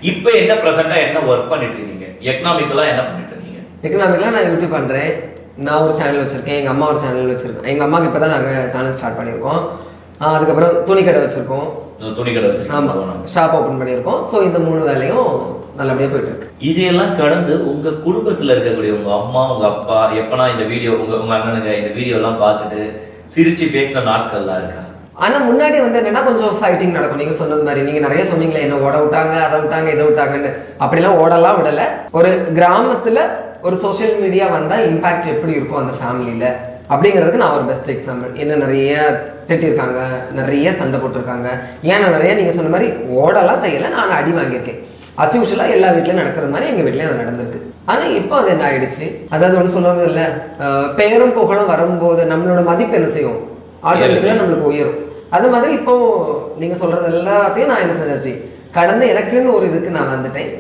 இப்போ என்ன பிரசன்ட்டா என்ன ஒர்க் பண்ணிட்டு இருக்கீங்க? எகனாமிக்கலா என்ன பண்ணிட்டு இருக்கீங்க? எகனாமிக்கலா நான் யூடியூப் பண்றேன். நான் ஒரு சேனல் வச்சிருக்கேன். எங்க அம்மா ஒரு சேனல் வச்சிருக்கேன். எங்க அம்மாக்கு இப்பதான் நாங்க சேனல் ஸ்டார்ட் பண்ணியிருக்கோம். அதுக்கப்புறம் துணி கடை வச்சிருக்கோம். துணி கடை வச்சிருக்கோம். ஆமா, ஷாப் ஓபன் பண்ணியிருக்கோம். ஸோ இந்த 3 வேலையும் நல்லபடியா போயிட்டு இருக்கு. இதையெல்லாம் கடந்து உங்க குடும்பத்துல இருக்கக்கூடிய உங்க அம்மா, உங்க அப்பா எப்பனா இந்த வீடியோ உங்க அண்ணனுங்க இந்த வீடியோ எல்லாம் பார்த்துட்டு சிரிச்சு பேசின நாட்கள்லாம் இருக்கா? ஆனா முன்னாடி என்னன்னா கொஞ்சம் ஃபைட்டிங் நடக்கும். நீங்க சொன்னது மாதிரி நீங்க நிறைய சொன்னீங்களே, என்ன ஓட விட்டாங்க, அதை விட்டாங்க, இதை விட்டாங்கன்னு. அப்படிலாம் ஓடலாம் விடல. ஒரு கிராமத்துல ஒரு சோஷியல் மீடியா வந்தா இம்பாக்ட் எப்படி இருக்கும் அந்த ஃபேமிலியில அப்படிங்கிறதுக்கு நான் ஒரு பெஸ்ட் எக்ஸாம்பிள். என்ன நிறைய திட்டிருக்காங்க, நிறைய சண்டை போட்டிருக்காங்க. ஏன் நான் நிறைய நீங்க சொன்ன மாதிரி ஓடலாம் செய்யலை, நான் அடி வாங்கியிருக்கேன். அஸ்யூஷுவலாக எல்லா வீட்லையும் நடக்கிற மாதிரி எங்கள் வீட்லேயும் அது நடந்திருக்கு. ஆனால் இப்போ அது என்ன ஆயிடுச்சு, அதாவது ஒன்று சொல்லுவாங்க இல்லை, பெயரும் புகழும் வரும்போது நம்மளோட மதிப்பு என்ன செய்யும், ஆட்டோமேட்டிக்கலாக நம்மளுக்கு உயரும். அது மாதிரி இப்போ நீங்கள் சொல்கிறது எல்லாத்தையும் நான் என்ன செஞ்சாச்சு, கடந்து எனக்குன்னு ஒரு இதுக்கு நான் வந்துட்டேன்.